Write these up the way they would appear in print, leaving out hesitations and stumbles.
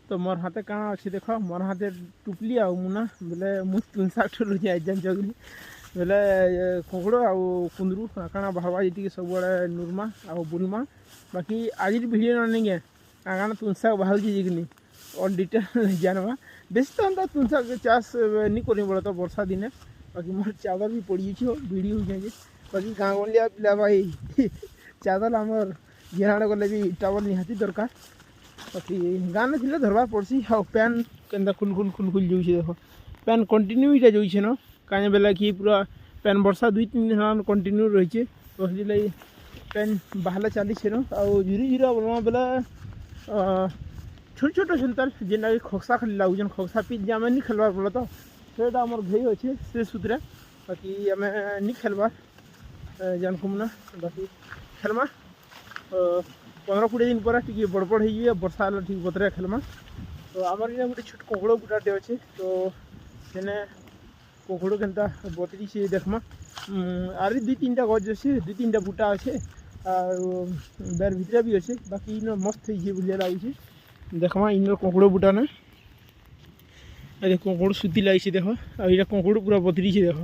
तो मोर हाथे काଣା अच्छे देख मोर हाथे टुपली आ मुना बोले मुझ तुन शाग ठुलुची एग्जाम जगनी बोले कोकड़ आउ कुंदरू काଣା बाहरवा जी सब बड़े नुरमा आउ बुलमा बाकी आज भिडियो नहीं गए काଣା तुन शाग बाहर जीकनी और डिटेल जानवा बेस तो हम तुन शाग चाष नहीं कर बोले तो वर्षा दिने बाकी मोर चादर भी पड़ी भिड़ी हो जाए बाकी गाँ गलिया पिला भाई चादर आमर जेनाड़े गले भी टावर निहाती दरकार बाकी गाँ में थी धरवा पड़सी हाँ पैन के खुल खुल खुल खुल जाऊे देख पैन कंटिन्यू इटा जाऊे न कहीं बेला कि पूरा पैन वर्षा 2-3 दिन कंटिन्यू रही है पैन बाहर चली न आउ झुरी झुरा बोलवा बेला छोट छोट सेंताल जेनटा कि खक्सा खाली लगुन खक्सा पिच आम नहीं खेलबार बोला तो सेटा आमर घई अच्छे से सुतरा बाकी आम नहीं खेलबार जानकुम ना बाकी खेलमा 15-20 दिन पर टी बड़बड़ हो वर्षा है ठीक बतरे खेलमा तो आमर इना गोटे छोट कोकड़ गुटाटे अच्छे तो सेने कोकड़ केनता बतरी से देखमा आरी 2-3टा गज अच्छे 2-3टा बुटा अच्छे और बेर भितरे भी अच्छे बाकी इन मस्त है बुझे लगे देखमा इन कोकड़ बुटा ने अरे कोकड़ सुती लगी देख और ये कोकड़ पूरा बतरी से देख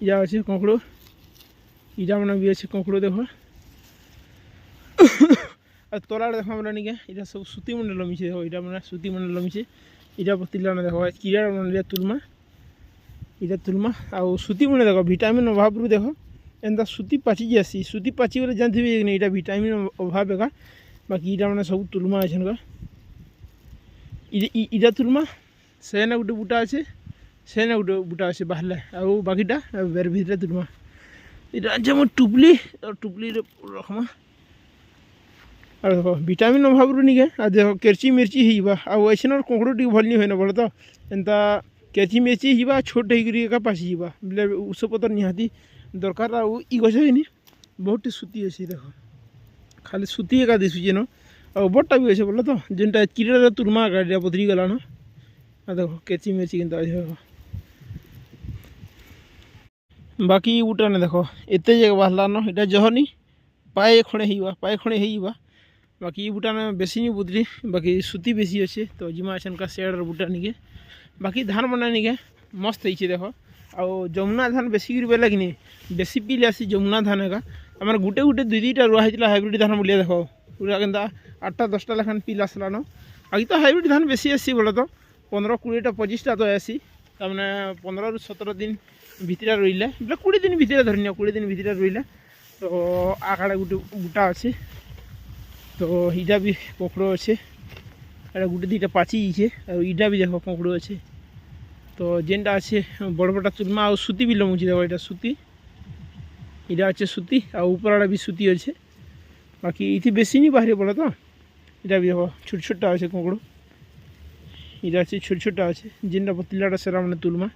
या अच्छे कोकड़ इटा मैंने भी अच्छे कोकड़ देख तलाड़ देख नहीं क्या सब सूती मन लमीचे देखो इटा मैंने सूती मन लमीचे इटा पतिला ना देखो किरा मन तुलमा इटा तुलमा आउ सूती मन देख भिटामिन अभाव रू देख एंता सूती पाची जासी सूती पाची बोले जानते नहीं इटा भिटामिन अभाव एका बाकी इटा मैंने सब तुलमा अच्छे इटा तुलमा सेना गोटे बुटा अच्छे सेना गोटे बुटा अच्छे बाहर आउ बाकीटा बेर भितर तुलमा इटा अच्छे मोर टुपली और टुपली रखमा और देखो भिटामिन अभाव रू नहीं आ देखो केरची मिर्ची हिबा आउ ऐसे कोकड़ टी भल नहीं हुए बोले तो एंता केरची मिर्ची हिबा छोट होकर पासी हिबा बोले ऊष पतर निहाती दरकार आउ ई गछ है बहुत सूती अच्छे देखो खाली सूती एका दिशुचे न और बड़टा भी अच्छे बोले तो जेनटा किरा तुरमा गाड़िया बदरी गला न देखो केरची मिर्ची किंतु अच्छे बाकी उटा ने देखो एत जगह बाहर न इटा जहनी पाए खड़े हिबा बाकी ये बुटा ने बेसी नहीं बुदरी बाकी सूती बेसी अच्छे तो जिमा अच्छे का शेड बुटा निके बाकी धान बना निके मस्त है देखो आउ जमुना धान बेसी बेला कि नहीं बेसी पिले आसी जमुना धान का आम गुटे गुटे 2-2टा रुआ होता हाइब्रिड धान बोलिए देखो पूरा केनता 8टा-10टा लेखान पिल आसला न आगे तो हाइब्रिड धान बेसी आसी बोले तो 15-20टा 25टा तो आसी तमें 15-17 दिन भितर रही बोले 20 दिन भितर धरनी 20 दिन भितर रही तो आकाड़े गोटे बुटा अच्छे तो इटा भी कोकड़ अच्छे अरे गोटे 2टा पाची और इटा भी देखो कोकड़ अच्छे तो जेनटा अच्छे बड़ बड़ा चुलमा और सूती भी लमुची देखो यहाँ सूती इटा अच्छे सूती और ऊपर आड़ा भी सूती अच्छे बाकी इतनी बेसी नहीं बाहर पड़ा तो इटा भी देखो छोट छोटा अच्छे कोकड़ इटा अच्छे छोट छोटा अच्छे जेनटा पतिलाटा सेरा मैंने तुलमा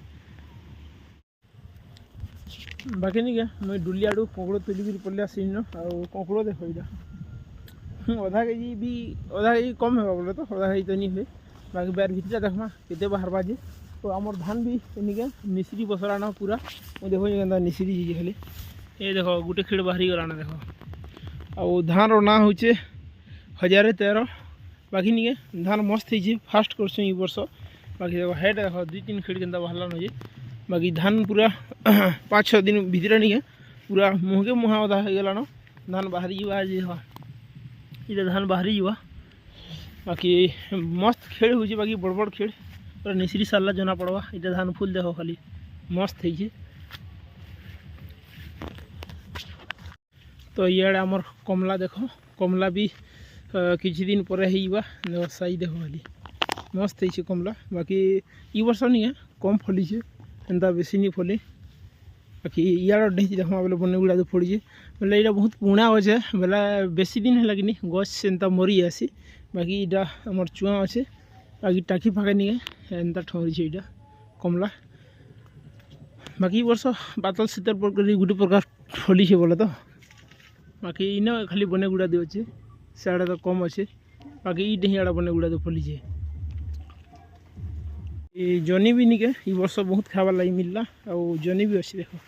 बाकी नहीं क्या मैं डुली आड़ू कोकड़ तुलिक पड़े आसी न कोकड़ देखो इटा आधा केजी कम है बोले तो आधा केजी तो नहीं हुए बाकी बेर भितर देखमा केते बाहर बाजे तो आमर धान भी निके निसरी बसलाना पूरा वो देखो ये निसरी जी खाली ये देखो गोटे खेड़ बाहरी गलाना देखो आउ धान रो ना होचे 1013 बाकी नहीं धान मस्त है फास्ट कर वर्ष बाकी देखो हेड देखो 2-3 खेड़ के बाहर न बाकी धान पूरा 5-6 दिन भितर नहीं पूरा मुहके मुहा अधा हो गलान धान बाहरी जा इधर धान बाहरी जा बाकी मस्त खेड़ हो बाकी बड़ बड़ खेड़ पूरा निसरी सारा जना पड़वा इधर धान फूल देखो खाली मस्त है तो ये आमर कमला देखो कमला भी किसी दिन पर देखो साई देखो खाली मस्त है कमला बाकी ई वर्ष नहीं कम फली एंता बेसी नहीं फली बाकी यार डेची देखा बोले बने गुड़ा तो फड़ी बोले यहाँ बहुत पुणा अच्छे बोले बेसी दिन है कि गछ एंता मरी आसी बाकी यहाँ आम चुआ अच्छे बाकी टाकी फाँका नहीं एंता ठहरी यहाँ कमला बाकी वर्ष बातल शीतर गोटे प्रकार फली बोले तो बाकी इन खाली बने गुड़ा दे अच्छे सियाड़े तो कम अच्छे बाकी ये आड़ा बने गुड़ा तो फली ये जनी भी निके ये वर्ष बहुत खाबार लगी मिलला और जनी भी अच्छे देखो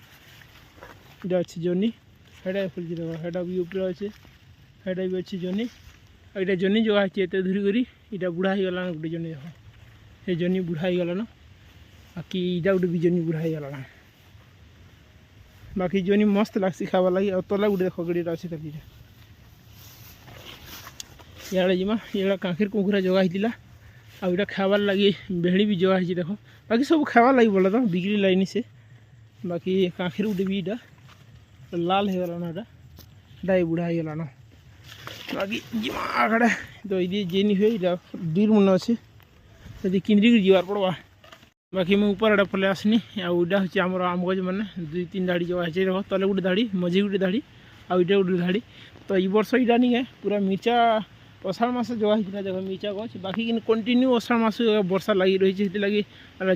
इटा अच्छे जनी हेडा फुल देखो हेडा भी ऊपर अच्छे हेडा भी अच्छे जनी ये जनी जगह है एत धूरी करी इटा बुढ़ा हो गलान गोटे जनी देख ये जनी बुढ़ा हो गलान बाकी इटा गोटे भी जनी बुढ़ा हो गलान बाकी जनी मस्त लगसी खावा लगी और तला गोटे देख गड़ीटा अच्छे तक इे जीमा ये कांखिर कुकुरा जगह होता आईटा खाबार लगी भेड़ी भी जगह है देख बाकी सब खावा लगी बोला तो बिक्री लाइन से बाकी कांखिर गोटे भी इटा लाल हो गलान इटा बुढ़ा हो गलान बाकी जीमा आगड़े तो ये जेनी हुए इटा दूर मन अच्छे यदि किंद्री जीवार पड़वा बाकी मुझे ऊपर पलि आसनी आईटा हूँ आम आम गज मैंने 2-3 धाड़ी जगह है देख तले गोटे धाड़ी मझी गोटे धाड़ी आईटा गोटे धाड़ी तो ये वर्ष इटा नहीं है पूरा मिर्चा अषाढ़ मस जगह होता देख मिर्चा गच बाकी कंटिन्यू अषाढ़ मस वर्षा लगी रही लगी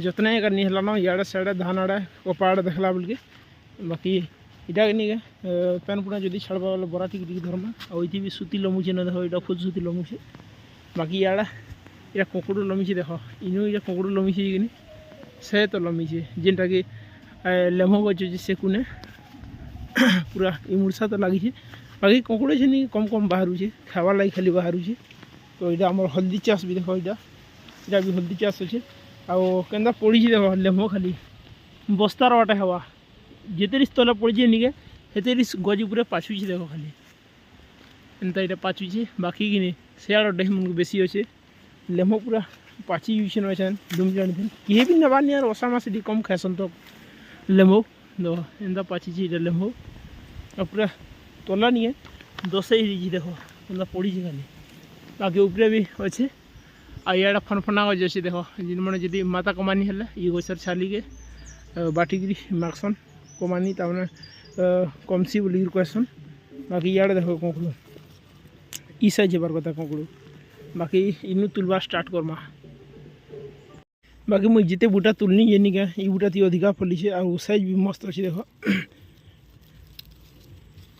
जत्न नहीं है इे साड़े धान आड़े कपा आड़े देखला बोल के बाकी इटा नहीं है पैन पुना जदि छाड़बा बोले बरा टिक धरमा और ये भी सुती लमुचे न देख इटा खुद सुती लमुचे बाकी इे इटा कुकुड़ लमिचे देख इनू इटा कुकुड़ लमिचे कि से तो लमिचे जेनटा कि लेम गच अच्छे से कुने पूरा इमुर्सा तो लगी बाकी कुकुड़ छे कम कम बाहर खावार लगी खाली बाहर तो यहाँ आम हल्दी चाष भी देख इटा भी हल्दी चाष अच्छे आंता पड़ी देख लेम खाली बस्तार वाटे हवा जिते तले पड़ी निके हेते गज पूरा पाछुचे देख खाली एंता इटा पाछुचे बाकी कि सियाड़ डेह मन बेसी अच्छे लेम पूरा पाची यूजन अच्छे डुम जानी किए भी नबानी यार अषाढ़ मास कम खासन तो लेमो तो एंता पाची इटा लेमो और पूरा तला नहीं है 10 ही देख एंता पड़ी खाली बाकी उपरे भी अच्छे आड़ फनफना गज अच्छे देख जिन मैंने जब माता कमानी है ये गचर छाली के बाटिकी मार्कसन कमानी तमें कमसी बोल कहसन बाकी इे देख कुकुड़ ई साइज हेबार कथा कुकुड़ बाकी इनू तुलवा स्टार्ट करमा बाकी मुझे जिते बूटा तुलनी ये नहीं ये बूटा ती अधिका फली और साइज भी मस्त अच्छे देख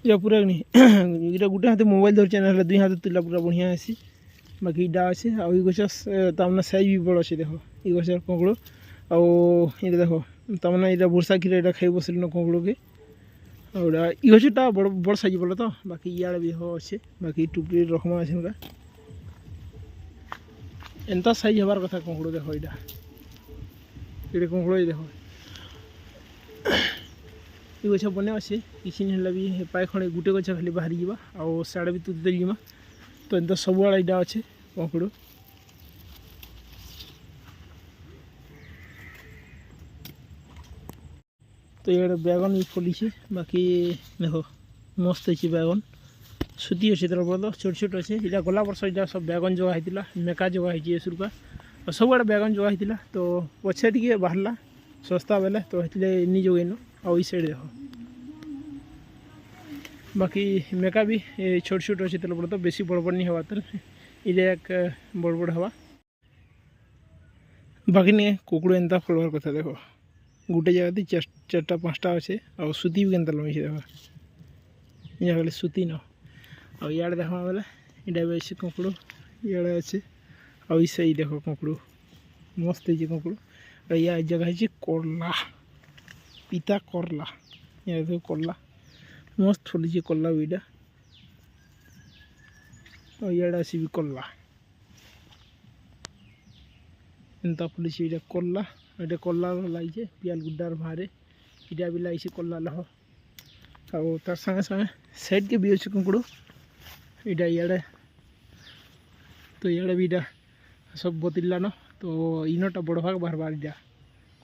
या पूरा नहीं इटा गोटे हाथ मोबाइल धरचे ना 2 हाथ तुला पूरा बढ़िया आसी बाकी इटा अच्छे आ गछ तमें साइज भी बड़ अच्छे देख ये गचर कुकुड़ आगे देख तमें यहाँ बर्षा क्षीर यहाँ खाई बस कुकुड़ के और ये गचटा बड़ बड़ साइज बोला तो बाकी इे भी अच्छे बाकी टुपली रखमा अच्छे एंता साइज हबार कथा कुकुड़ देख इटा ये कुकुड़ देख ये गछ बने अच्छे किसी नहीं भी पाए खड़े गोटे गछ खाली बाहरी जावा और साड़े भी तुदी जीमा तो एंता सब आड़े इटा अच्छे कुकुड़ तो ये बैगन भी फली बाकी देख मस्त अच्छे बैगन सुती अच्छे तरह बोल छोट छोट अच्छे इटा गला वर्ष इटा सब बैगन जगह होता मेका जगह है सुरका और सब आड़े बैगन जगह होता तो पछे टे बाहरला सस्ता बेले तो नहीं जगैन और साइड देख बाकी मेका भी छोट छोट अच्छे तेल तो बेसी बड़ बड़ नहीं हवा तेल इे एक बड़ बड़ हवा बाकी नहीं कुकुड़ एंता फलवार कथा देख गोटे जगह 4-5टा अच्छे और सुती भी केनता लमी देख यहाँ खाली सुती न और इे देखा बेले इटा भी अच्छे कुकुड़ इे अच्छे और इस देख कुकुड़ मस्त है कुकुड़ और यह जगह है करला पिता करला ये देख करला मस्त फली करला भी इटा और इे आसी भी करला एंता फली इटा करला ये करला लगे पियाल गुड्डार बाहर इटा भी लगे करला लह और तार संगे संगे साइड के भी अच्छे कुकुड़ इटा इे तो इे भी इटा सब बतिला न तो इनटा बड़ भाग बाहर बाहर इटा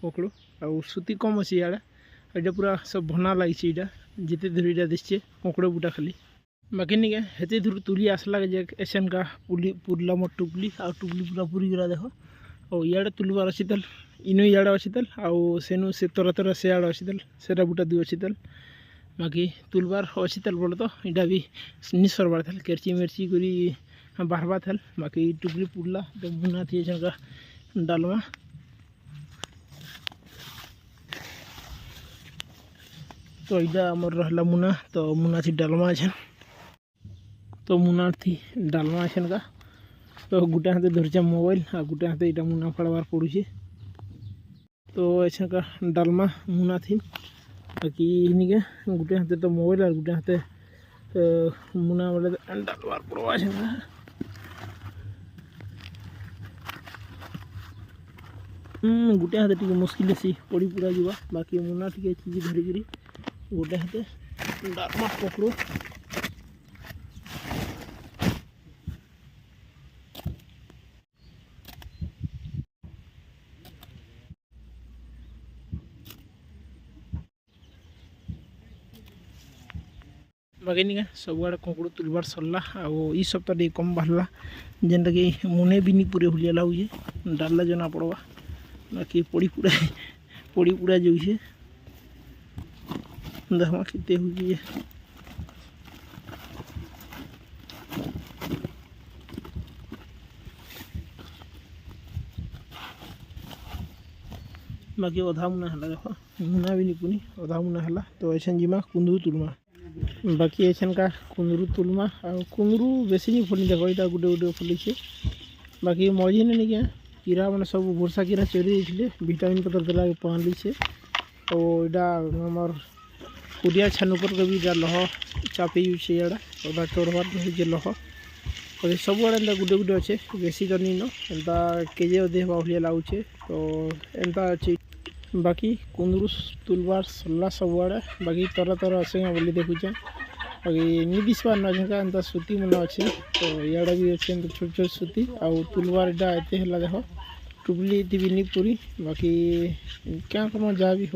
कुकुड़ और सुती कम अच्छे इे पूरा सब भना लगे इटा जिते धूर इटा दिशे कुकुड़ बूटा खाली बाकी नहीं हेते धूर तुली आसला एसेन का पुरला मोट टुपली और टुपली पूरा पूरी गला देख और इे तुलबार अच्छी तेल इनू इे अच्छी तेल आउ सेनु से तोरा तोरा से आड़ अच्छी तेल सेटा बूटा दु अच्छी तेल बाकी तुलबार अच्छी तेल बोले तो इटा भी निसरबार तेल केरची मेरची करी बाहरबा तेल बाकी टुपली पुरला तो मुना थी का डालमा तो इटा आमर रहला मुना तो मुना थी डालमा अच्छे तो मुना थी डालमा अच्छे का तो गोटे हाथे धरचा मोबाइल आ गोटे हाथे इटा मुना फाड़बार पड़ुचे तो अच्छा का डालमा मुना थी बाकी इनिके गोटे हाथे तो मोबाइल और गोटे हाथे मुना बोले डालबार पड़वा गोटे हाथ टे मुस्किल सी पड़ी पूरा जावा बाकी मुना टे चीज धरिकी गोटे हाथ डाकमा पकड़ो बाकी निका सब आड़े कंकड़ तुलबार सरला आई सप्ताह टे कम बाहरला जेनटा कि मुने भी नहीं पूरे हुलिया लागे डालला जना पड़वा बाकी पड़ी पूरा जाऊे देखमा केते हुई बाकी अधा मुना है देख मुना भी नहीं पुनी अधा मुना है तो ऐसा जीमा कुंदरू तुलमा बाकी ऐसा का कुंदरू तुलमा और कुंदरू बेसी नहीं फली देख यहाँ गोटे गोटे फली बाकी मझे नहीं क्या कीड़ा मैंने सब वर्षा कीड़ा चढ़ी जाते भिटामिन पतर देला पहली से तो यहाँ कुरिया छानुपर के भी लह चापी आड़ा अदा चढ़वार लह और सब आड़े गोटे गोटे अच्छे बेसी तो नहीं एंता केजे अधे भालिया लगुचे तो एंता अच्छे बाकी कुंदरू तुलबार सरला सब आड़े बाकी तरह तरह अच्छे बोली देखुचे बाकी नहीं दिशबार न झेका एंता सूती मन अच्छे तो इे भी अच्छे छोट छोट सूती आउ तुलबार एट एत है देख टुपली भी नहीं पूरी बाकी क्या कम जहाँ भी